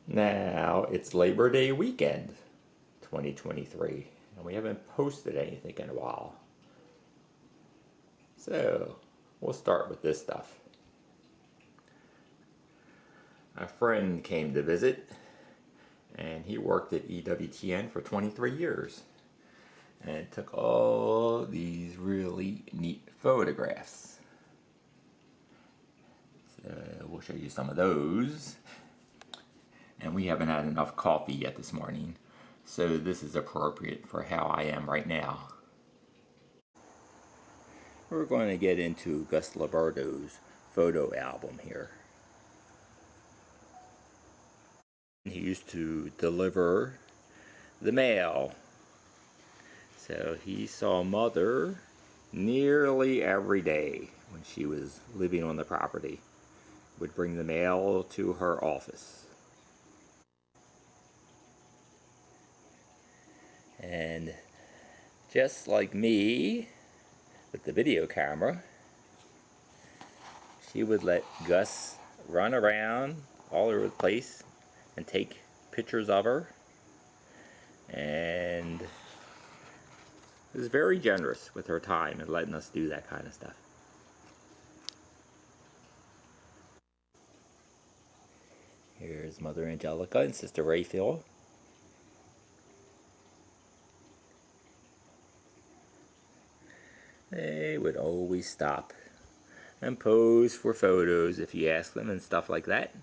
Now, it's Labor Day weekend, 2023, and we haven't posted anything in a while. So, we'll start with this stuff. A friend came to visit, and he worked at EWTN for 23 years, and took all these really neat photographs. So, we'll show you some of those. And we haven't had enough coffee yet this morning, so this is appropriate for how I am right now. We're going to get into Gus Labardo's photo album here. He used to deliver the mail, so he saw Mother nearly every day when she was living on the property. Would bring the mail to her office. And just like me, with the video camera, she would let Gus run around all over the place and take pictures of her. And was very generous with her time and letting us do that kind of stuff. Here's Mother Angelica and Sister Raphael. They would always stop and pose for photos if you ask them and stuff like that.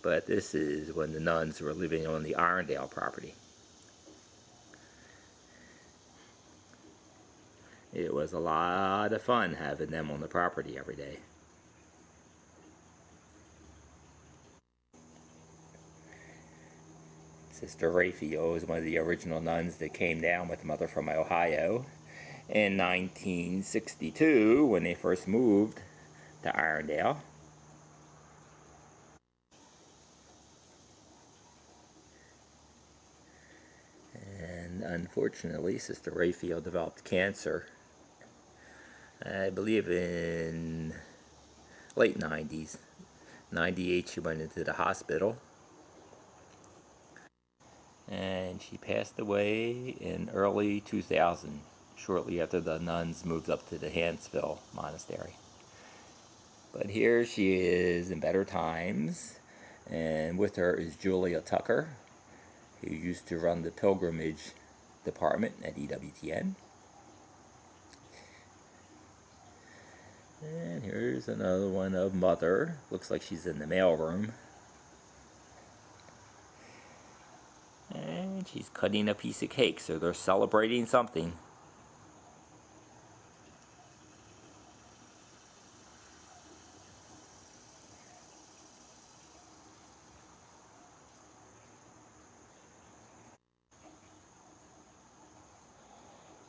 But this is when the nuns were living on the Irondale property. It was a lot of fun having them on the property every day. Sister Raphael was one of the original nuns that came down with Mother from Ohio in 1962 when they first moved to Irondale. And unfortunately, Sister Raphael developed cancer, I believe in late 90s. 98 she went into the hospital. And she passed away in early 2000, shortly after the nuns moved up to the Hansville Monastery. But here she is in better times, and with her is Julia Tucker, who used to run the pilgrimage department at EWTN. And here's another one of Mother. Looks like she's in the mailroom. And she's cutting a piece of cake, so they're celebrating something.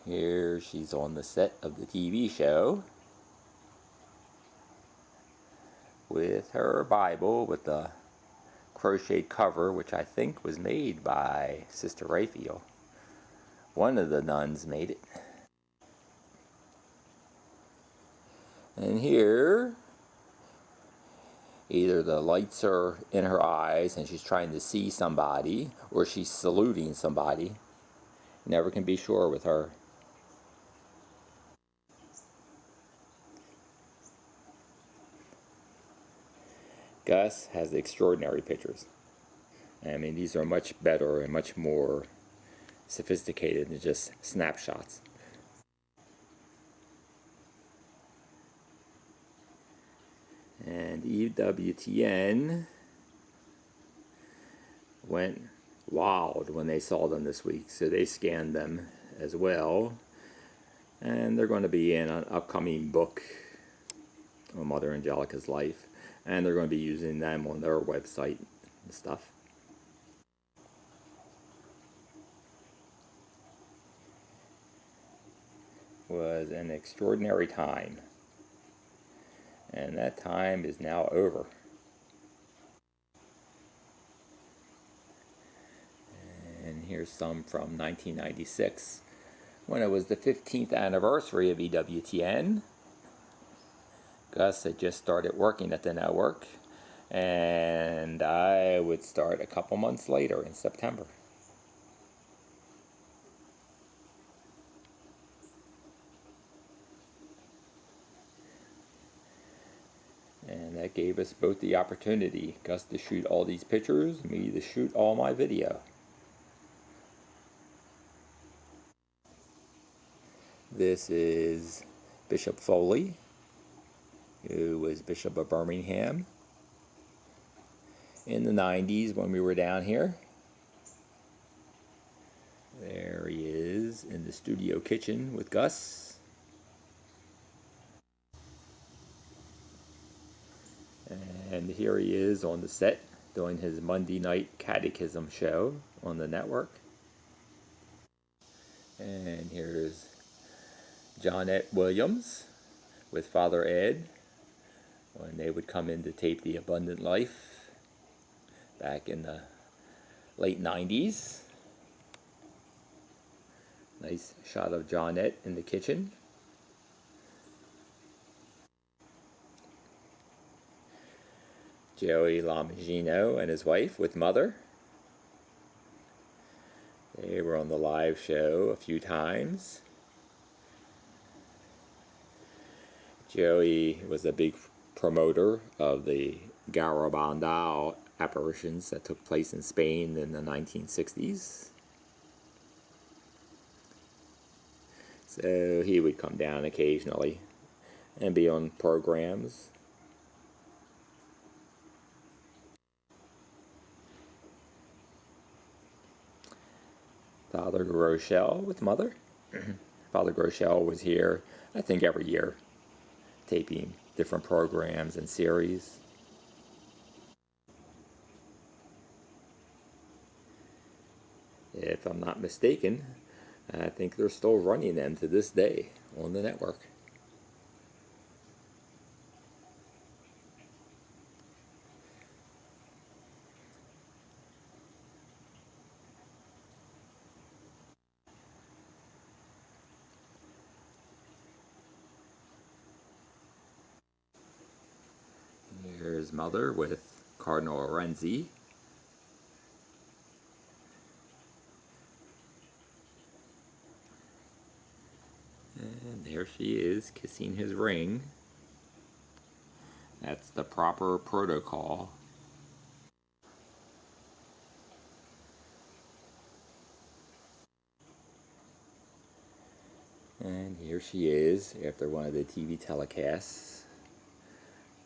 Here she's on the set of the TV show with her Bible with the crocheted cover, which I think was made by Sister Raphael. One of the nuns made it. And here, either the lights are in her eyes and she's trying to see somebody, or she's saluting somebody. Never can be sure with her. Gus has extraordinary pictures. I mean, these are much better and much more sophisticated than just snapshots. And EWTN went wild when they saw them this week, so they scanned them as well. And they're going to be in an upcoming book on Mother Angelica's life. And they're going to be using them on their website and stuff. Was an extraordinary time. And that time is now over. And here's some from 1996, when it was the 15th anniversary of EWTN. Gus had just started working at the network, And I would start a couple months later in September. And that gave us both the opportunity, Gus to shoot all these pictures, me to shoot all my video. This is Bishop Foley, who was Bishop of Birmingham in the 90s when we were down here. There he is in the studio kitchen with Gus. And here he is on the set doing his Monday night catechism show on the network. And here's Johnette Williams with Father Ed when they would come in to tape The Abundant Life back in the late 90s. Nice shot of Johnette in the kitchen. Joey Lamagino and his wife with Mother. They were on the live show a few times. Joey was a big promoter of the Garabandal apparitions that took place in Spain in the 1960s. So he would come down occasionally and be on programs. Father Rochelle with Mother. Father Rochelle was here, I think, every year, taping different programs and series. If I'm not mistaken, I think they're still running them to this day on the network. Here's Mother with Cardinal Renzi. And there she is, kissing his ring. That's the proper protocol. And here she is after one of the TV telecasts.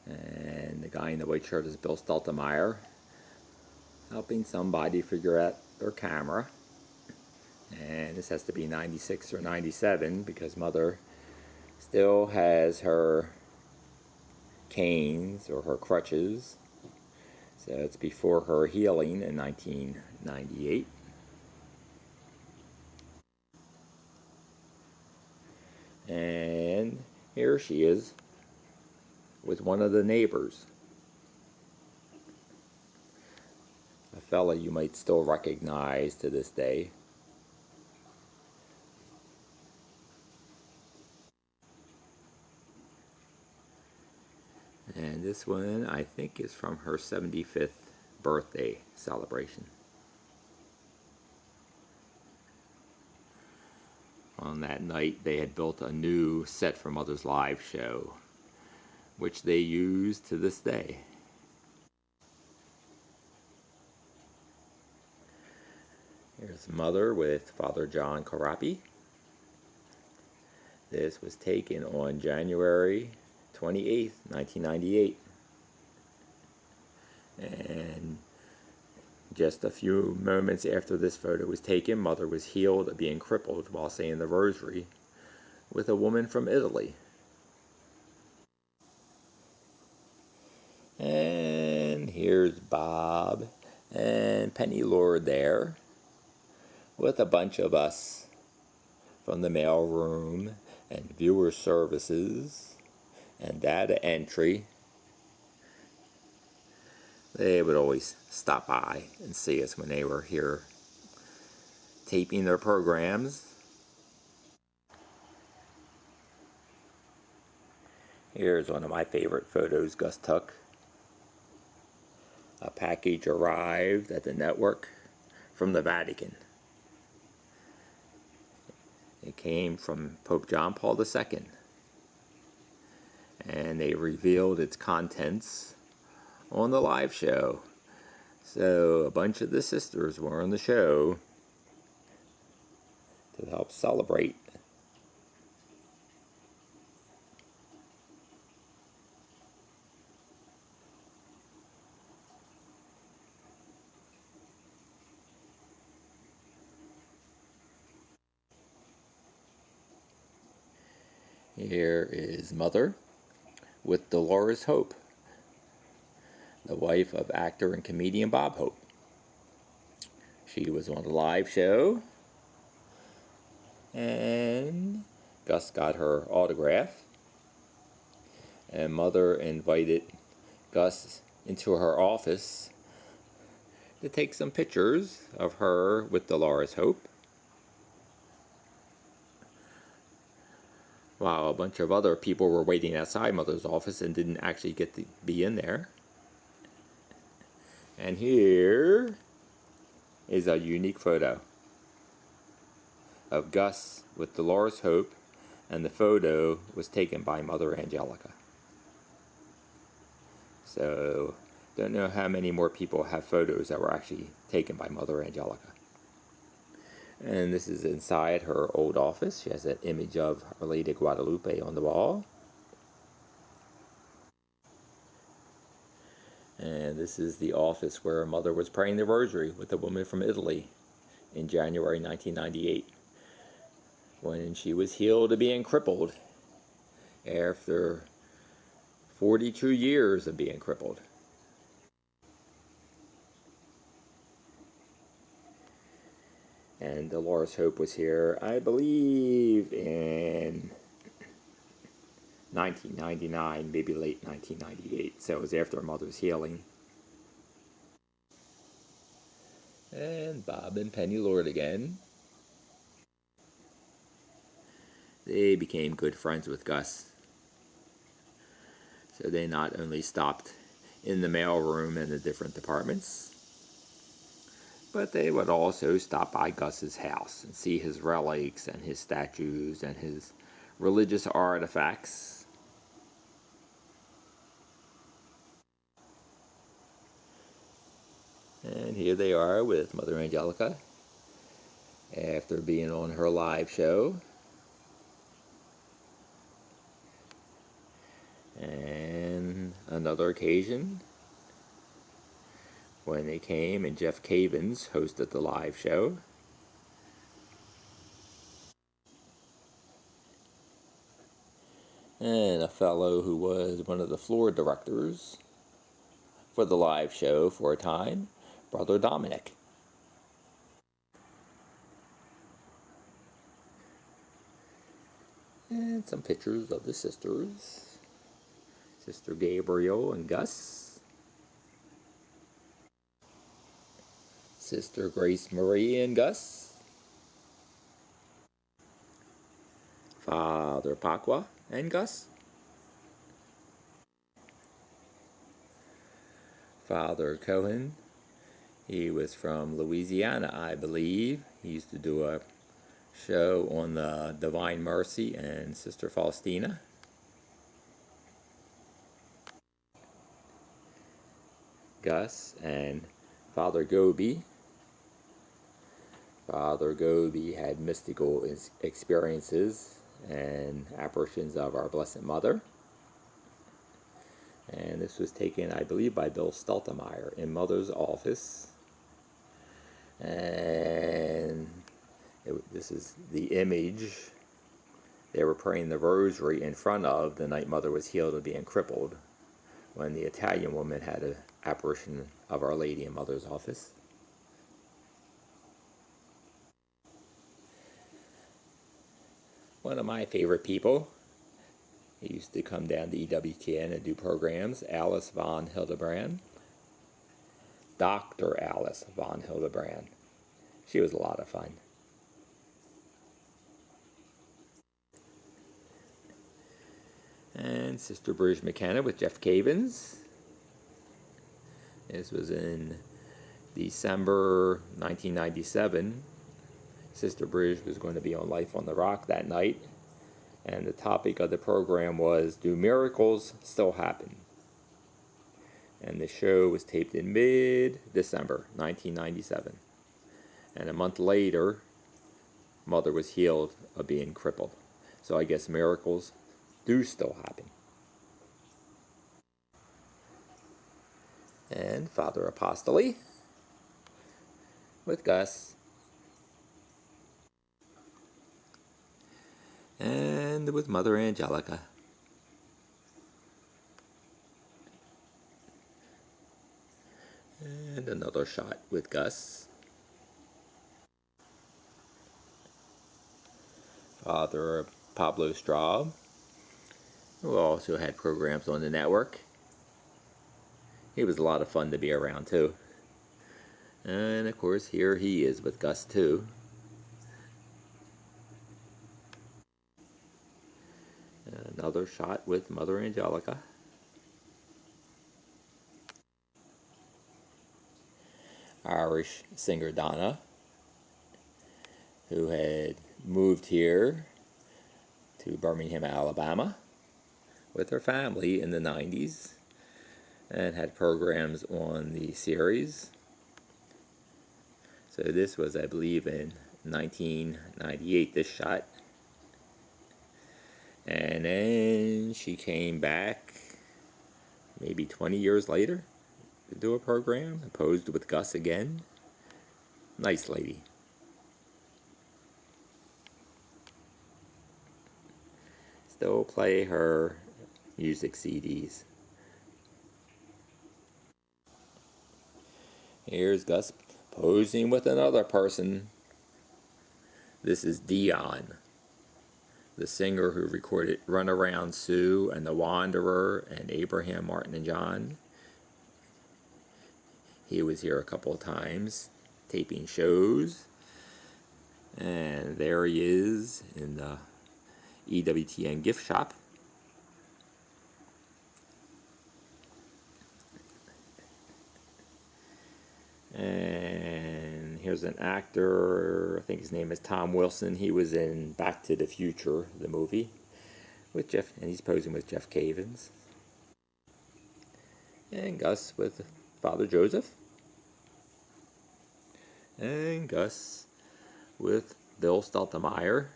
And the guy in the white shirt is Bill Stultemeyer, helping somebody figure out their camera. And this has to be 96 or 97 because Mother still has her canes or her crutches. So it's before her healing in 1998. And here she is with one of the neighbors. A fella you might still recognize to this day. And this one, I think, is from her 75th birthday celebration. On that night, they had built a new set for Mother's live show, which they use to this day. Here's Mother with Father John Carapi. This was taken on January 28th, 1998. And just a few moments after this photo was taken, Mother was healed of being crippled while saying the rosary with a woman from Italy. And here's Bob and Penny Lord there with a bunch of us from the mail room and viewer services and data entry. They would always stop by and see us when they were here taping their programs. Here's one of my favorite photos Gus took. a package arrived at the network from the Vatican. It came from Pope John Paul II, and they revealed its contents on the live show. So a bunch of the sisters were on the show to help celebrate. Here is Mother with Dolores Hope, the wife of actor and comedian Bob Hope. She was on the live show, and Gus got her autograph, and Mother invited Gus into her office to take some pictures of her with Dolores Hope, while a bunch of other people were waiting outside Mother's office and didn't actually get to be in there. And here is a unique photo of Gus with Dolores Hope, and the photo was taken by Mother Angelica. So, don't know how many more people have photos that were actually taken by Mother Angelica. And this is inside her old office. She has an image of Our Lady of Guadalupe on the wall. And this is the office where Mother was praying the rosary with a woman from Italy in January 1998, when she was healed of being crippled after 42 years of being crippled. And Dolores Hope was here, I believe, in 1999, maybe late 1998. So it was after Mother's healing. And Bob and Penny Lord again. They became good friends with Gus. So they not only stopped in the mailroom and the different departments, but they would also stop by Gus's house and see his relics and his statues and his religious artifacts. And here they are with Mother Angelica after being on her live show. And another occasion when they came and Jeff Cavins hosted the live show. And a fellow who was one of the floor directors for the live show for a time, Brother Dominic. And some pictures of the sisters, Sister Gabriel and Gus, Sister Grace Marie and Gus, Father Pacqua and Gus, Father Cohen. He was from Louisiana, I believe. He used to do a show on the Divine Mercy and Sister Faustina. Gus and Father Goby. Father Goby had mystical experiences and apparitions of our Blessed Mother. And this was taken, I believe, by Bill Stultemeyer in Mother's office. And this is the image they were praying the rosary in front of the night Mother was healed of being crippled, when the Italian woman had an apparition of Our Lady in Mother's office. One of my favorite people, he used to come down to EWTN and do programs, Alice von Hildebrand. Dr. Alice von Hildebrand. She was a lot of fun. And Sister Bruce McKenna with Jeff Cavins. This was in December 1997. Sister Bridge was going to be on Life on the Rock that night, and the topic of the program was, "Do miracles still happen?" And the show was taped in mid-December 1997. And a month later, Mother was healed of being crippled. So I guess miracles do still happen. And Father Apostoli with Gus. And with Mother Angelica. And another shot with Gus. Father Pablo Straub, who also had programs on the network. He was a lot of fun to be around too. And of course here he is with Gus too. Another shot with Mother Angelica. Irish singer Donna, who had moved here to Birmingham, Alabama with her family in the 90s and had programs on the series. So this was, I believe, in 1998, this shot. And then she came back maybe 20 years later to do a program, posed with Gus again. Nice lady. Still play her music CDs. Here's Gus posing with another person. This is Dion, the singer who recorded Runaround Sue and The Wanderer and Abraham, Martin and John. He was here a couple of times taping shows. And there he is in the EWTN gift shop. And here's an actor, I think his name is Tom Wilson. He was in Back to the Future, the movie, with Jeff, and he's posing with Jeff Cavins. And Gus with Father Joseph. And Gus with Bill Stultemeyer,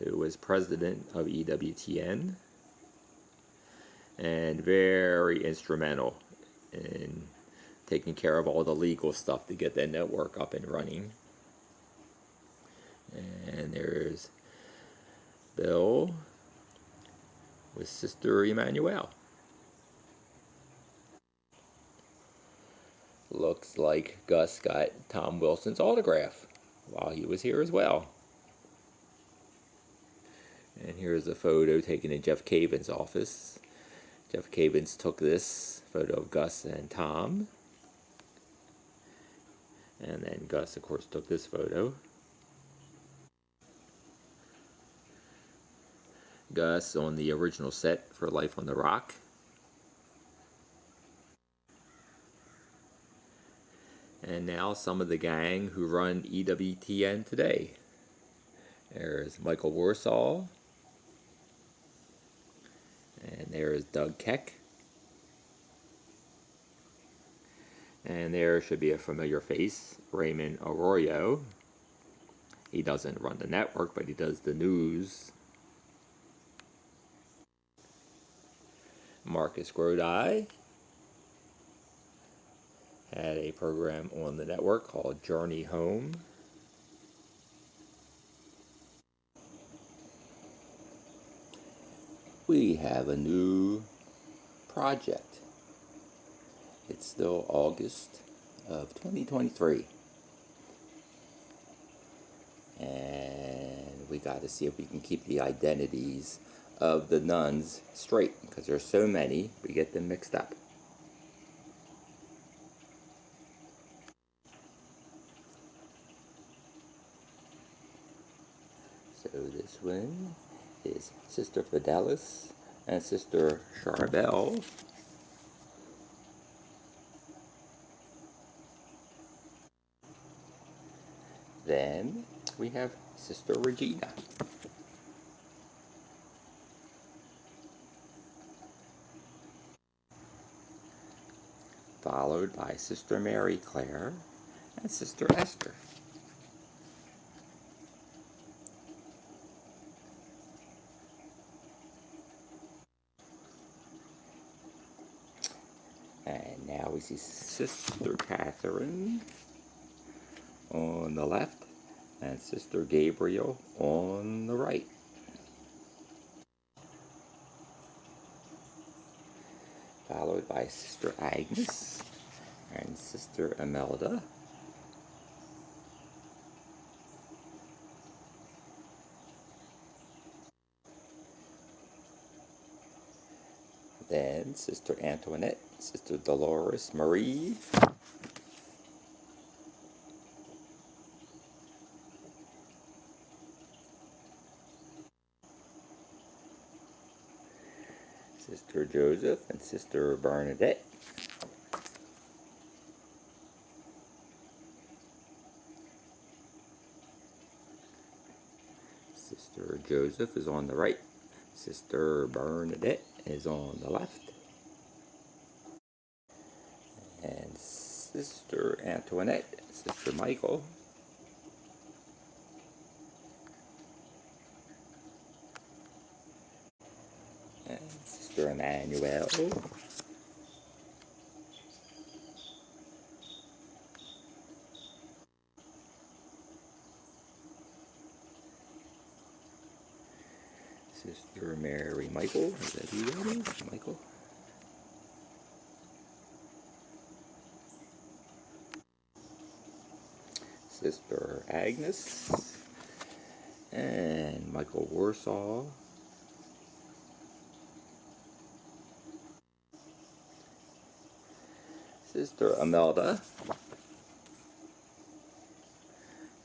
who was president of EWTN and very instrumental in taking care of all the legal stuff to get that network up and running. And there's Bill with Sister Emmanuel. Looks like Gus got Tom Wilson's autograph while he was here as well. And here's a photo taken in Jeff Cavins' office. Jeff Cavins took this photo of Gus and Tom. And then Gus, of course, took this photo. Gus on the original set for Life on the Rock. And now some of the gang who run EWTN today. There's Michael Warsaw. And there's Doug Keck. And there should be a familiar face, Raymond Arroyo. He doesn't run the network, but he does the news. Marcus Grodi had a program on the network called Journey Home. We have a new project. It's still August of 2023. And we got to see if we can keep the identities of the nuns straight, because there's so many, we get them mixed up. So this one is Sister Fidelis and Sister Charbel. Then we have Sister Regina. Followed by Sister Mary Claire and Sister Esther. And now we see Sister Catherine on the left and Sister Gabriel on the right. Followed by Sister Agnes and Sister Imelda. Then Sister Antoinette, Sister Dolores Marie, Sister Joseph and Sister Bernadette, Sister Joseph is on the right, Sister Bernadette is on the left, and Sister Antoinette, Sister Michael, and Sister Emmanuel, Sister Mary Michael, is that you, Michael? Sister Agnes, and Michael Warsaw, Sister Imelda,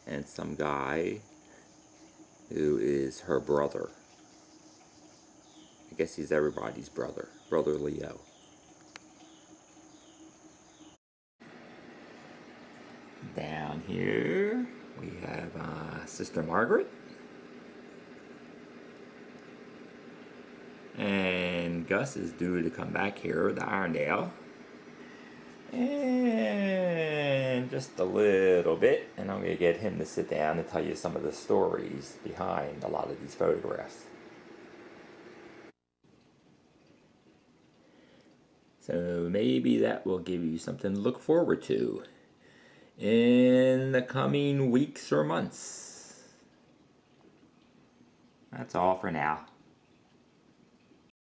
and some guy who is her brother. I guess he's everybody's brother, Brother Leo. Down here we have Sister Margaret and Gus is due to come back here to Irondale and just a little bit, and I'm going to get him to sit down and tell you some of the stories behind a lot of these photographs. So maybe that will give you something to look forward to in the coming weeks or months. That's all for now.